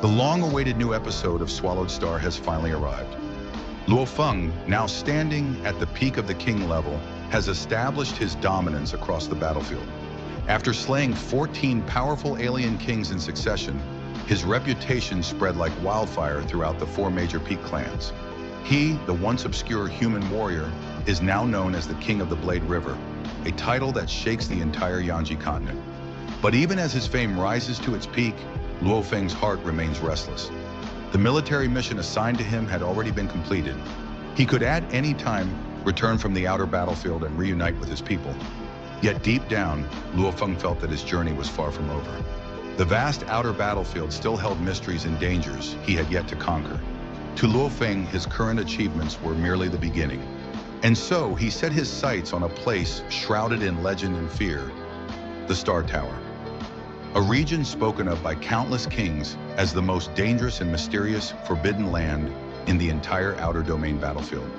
The long-awaited new episode of Swallowed Star has finally arrived. Luo Feng, now standing at the peak of the king level, has established his dominance across the battlefield. After slaying 14 powerful alien kings in succession, his reputation spread like wildfire throughout the 4 major peak clans. He, the once obscure human warrior, is now known as the King of the Blade River, a title that shakes the entire Yanji continent. But even as his fame rises to its peak, Luo Feng's heart remains restless. The military mission assigned to him had already been completed. He could at any time return from the outer battlefield and reunite with his people. Yet deep down, Luo Feng felt that his journey was far from over. The vast outer battlefield still held mysteries and dangers he had yet to conquer. To Luo Feng, his current achievements were merely the beginning. And so he set his sights on a place shrouded in legend and fear, the Star Tower. A region spoken of by countless kings as the most dangerous and mysterious forbidden land in the entire outer domain battlefield.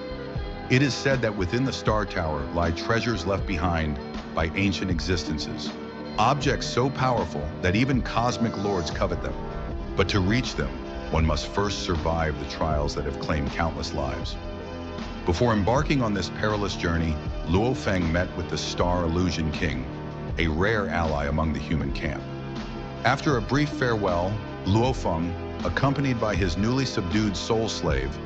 It is said that within the Star Tower lie treasures left behind by ancient existences, objects so powerful that even cosmic lords covet them. But to reach them, one must first survive the trials that have claimed countless lives. Before embarking on this perilous journey, Luo Feng met with the Star Illusion King, a rare ally among the human camp. After a brief farewell, Luo Feng, accompanied by his newly subdued soul slave,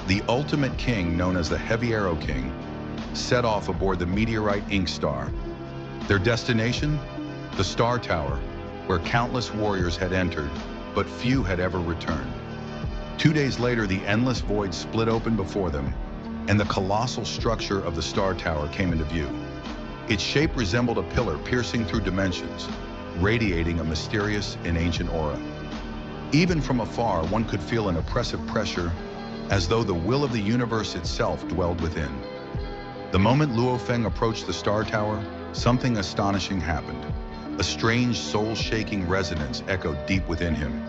the ultimate king known as the Heavy Arrow King, set off aboard the meteorite Ink Star. Their destination? The Star Tower, where countless warriors had entered, but few had ever returned. 2 days later, the endless void split open before them, and the colossal structure of the Star Tower came into view. Its shape resembled a pillar piercing through dimensions, radiating a mysterious and ancient aura. Even from afar, one could feel an oppressive pressure, as though the will of the universe itself dwelled within. The moment Luo Feng approached the Star Tower, something astonishing happened. A strange, soul-shaking resonance echoed deep within him.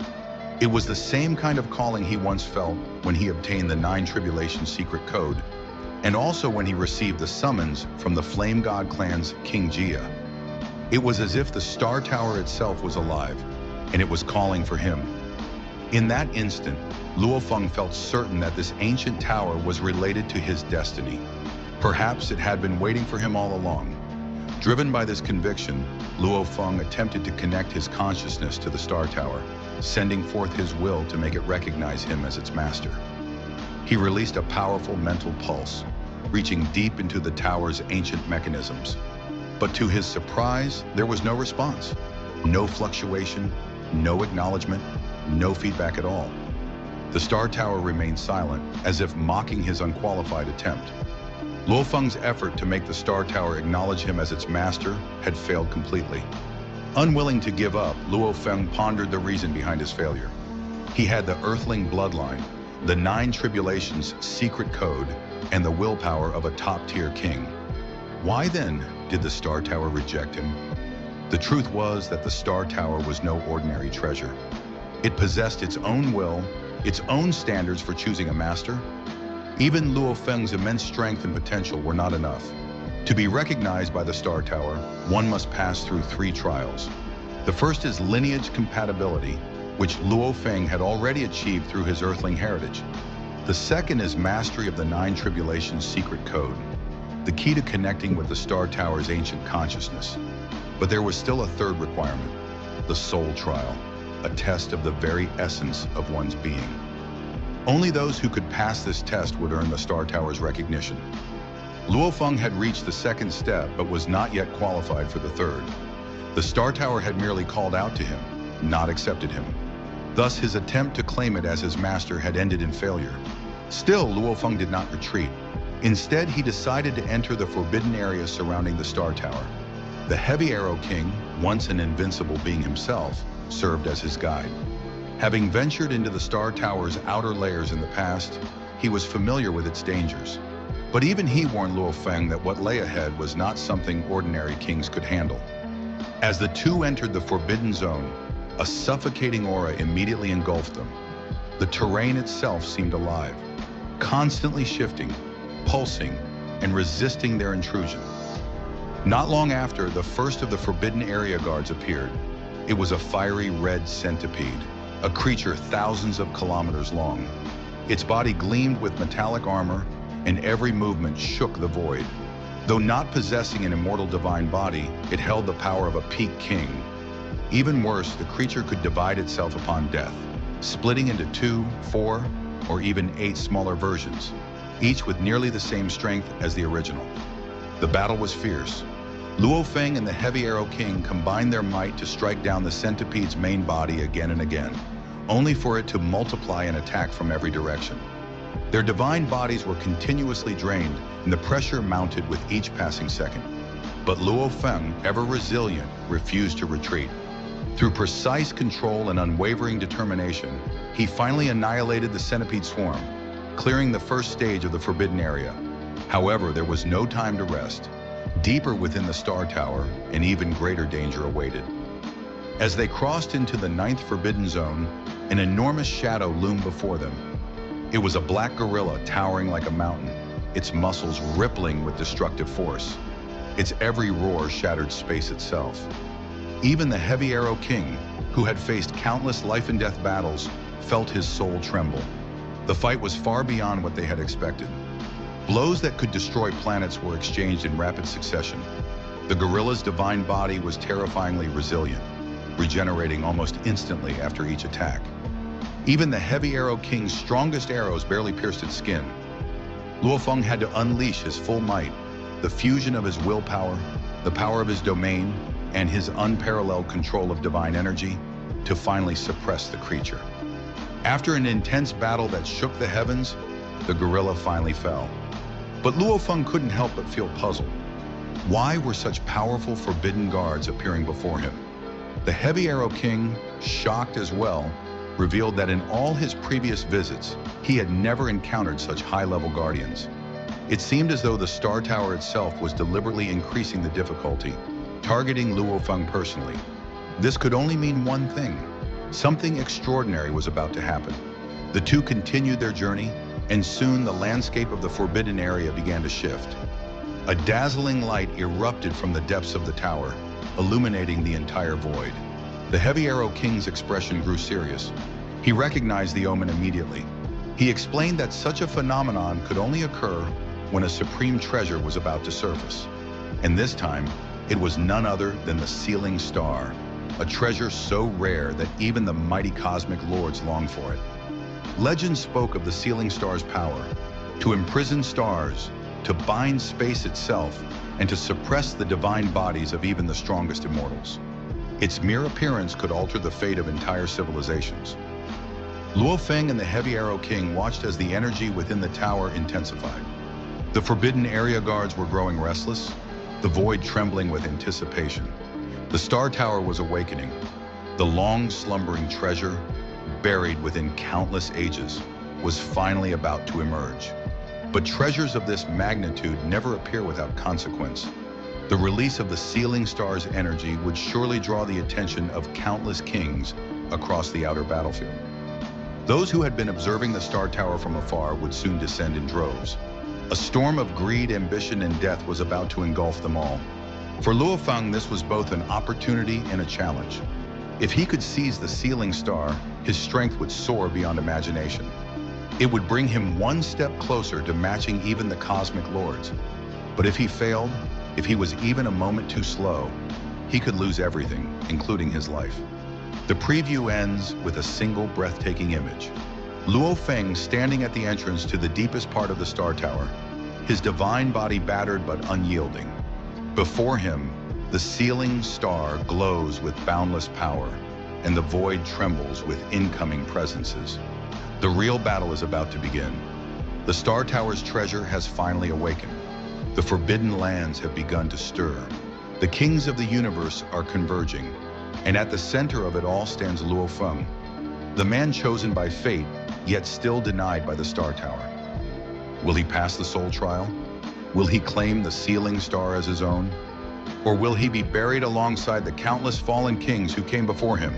It was the same kind of calling he once felt when he obtained the 9 Tribulations secret code, and also when he received the summons from the Flame God clan's King Jia. It was as if the Star Tower itself was alive, and it was calling for him. In that instant, Luo Feng felt certain that this ancient tower was related to his destiny. Perhaps it had been waiting for him all along. Driven by this conviction, Luo Feng attempted to connect his consciousness to the Star Tower, sending forth his will to make it recognize him as its master. He released a powerful mental pulse, reaching deep into the tower's ancient mechanisms. But to his surprise, there was no response. No fluctuation, no acknowledgement, no feedback at all. The Star Tower remained silent, as if mocking his unqualified attempt. Luo Feng's effort to make the Star Tower acknowledge him as its master had failed completely. Unwilling to give up, Luo Feng pondered the reason behind his failure. He had the Earthling bloodline, the 9 Tribulations secret code, and the willpower of a top-tier king. Why then did the Star Tower reject him? The truth was that the Star Tower was no ordinary treasure. It possessed its own will, its own standards for choosing a master. Even Luo Feng's immense strength and potential were not enough. To be recognized by the Star Tower, one must pass through 3 trials. The first is lineage compatibility, which Luo Feng had already achieved through his Earthling heritage. The second is mastery of the 9 Tribulations secret code, the key to connecting with the Star Tower's ancient consciousness. But there was still a third requirement, the soul trial, a test of the very essence of one's being. Only those who could pass this test would earn the Star Tower's recognition. Luo Feng had reached the second step, but was not yet qualified for the third. The Star Tower had merely called out to him, not accepted him. Thus, his attempt to claim it as his master had ended in failure. Still, Luo Feng did not retreat. Instead, he decided to enter the forbidden area surrounding the Star Tower. The Heavy Arrow King, once an invincible being himself, served as his guide. Having ventured into the Star Tower's outer layers in the past, he was familiar with its dangers. But even he warned Luo Feng that what lay ahead was not something ordinary kings could handle. As the two entered the Forbidden Zone, a suffocating aura immediately engulfed them. The terrain itself seemed alive, constantly shifting, pulsing, and resisting their intrusion. Not long after, the first of the Forbidden Area guards appeared. It was a fiery red centipede, a creature thousands of kilometers long. Its body gleamed with metallic armor, and every movement shook the void. Though not possessing an immortal divine body, it held the power of a peak king. Even worse, the creature could divide itself upon death, splitting into 2, 4, or even 8 smaller versions, each with nearly the same strength as the original. The battle was fierce. Luo Feng and the Heavy Arrow King combined their might to strike down the centipede's main body again and again, only for it to multiply and attack from every direction. Their divine bodies were continuously drained, and the pressure mounted with each passing second. But Luo Feng, ever resilient, refused to retreat. Through precise control and unwavering determination, he finally annihilated the centipede swarm, clearing the first stage of the forbidden area. However, there was no time to rest. Deeper within the Star Tower, an even greater danger awaited. As they crossed into the 9th Forbidden Zone, an enormous shadow loomed before them. It was a black gorilla towering like a mountain, its muscles rippling with destructive force. Its every roar shattered space itself. Even the Heavy Arrow King, who had faced countless life-and-death battles, felt his soul tremble. The fight was far beyond what they had expected. Blows that could destroy planets were exchanged in rapid succession. The gorilla's divine body was terrifyingly resilient, regenerating almost instantly after each attack. Even the Heavy Arrow King's strongest arrows barely pierced its skin. Luo Feng had to unleash his full might, the fusion of his willpower, the power of his domain, and his unparalleled control of divine energy, to finally suppress the creature. After an intense battle that shook the heavens, the gorilla finally fell. But Luo Feng couldn't help but feel puzzled. Why were such powerful forbidden guards appearing before him? The Heavy Arrow King, shocked as well, revealed that in all his previous visits, he had never encountered such high-level guardians. It seemed as though the Star Tower itself was deliberately increasing the difficulty, targeting Luo Feng personally. This could only mean one thing. Something extraordinary was about to happen. The two continued their journey, and soon the landscape of the forbidden area began to shift. A dazzling light erupted from the depths of the tower, illuminating the entire void. The Heavy Arrow King's expression grew serious. He recognized the omen immediately. He explained that such a phenomenon could only occur when a supreme treasure was about to surface. And this time, it was none other than the Sealing Star, a treasure so rare that even the mighty cosmic lords longed for it. Legend spoke of the Sealing Star's power to imprison stars, to bind space itself, and to suppress the divine bodies of even the strongest immortals. Its mere appearance could alter the fate of entire civilizations. Luo Feng and the Heavy Arrow King watched as the energy within the tower intensified. The forbidden area guards were growing restless, the void trembling with anticipation. The Star Tower was awakening. The long slumbering treasure, buried within countless ages, was finally about to emerge. But treasures of this magnitude never appear without consequence. The release of the Sealing Star's energy would surely draw the attention of countless kings across the outer battlefield. Those who had been observing the Star Tower from afar would soon descend in droves. A storm of greed, ambition, and death was about to engulf them all. For Luo Feng, this was both an opportunity and a challenge. If he could seize the Sealing Star, his strength would soar beyond imagination. It would bring him one step closer to matching even the cosmic lords. But if he failed, if he was even a moment too slow, he could lose everything, including his life. The preview ends with a single breathtaking image. Luo Feng standing at the entrance to the deepest part of the Star Tower, his divine body battered but unyielding. Before him, the Sealing Star glows with boundless power, and the void trembles with incoming presences. The real battle is about to begin. The Star Tower's treasure has finally awakened. The forbidden lands have begun to stir. The kings of the universe are converging, and at the center of it all stands Luo Feng, the man chosen by fate, yet still denied by the Star Tower. Will he pass the soul trial? Will he claim the Sealing Star as his own? Or will he be buried alongside the countless fallen kings who came before him?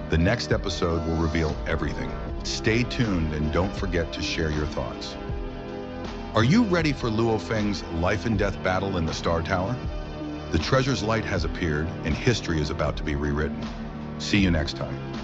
The next episode will reveal everything. Stay tuned and don't forget to share your thoughts. Are you ready for Luo Feng's life and death battle in the Star Tower? The treasure's light has appeared and history is about to be rewritten. See you next time.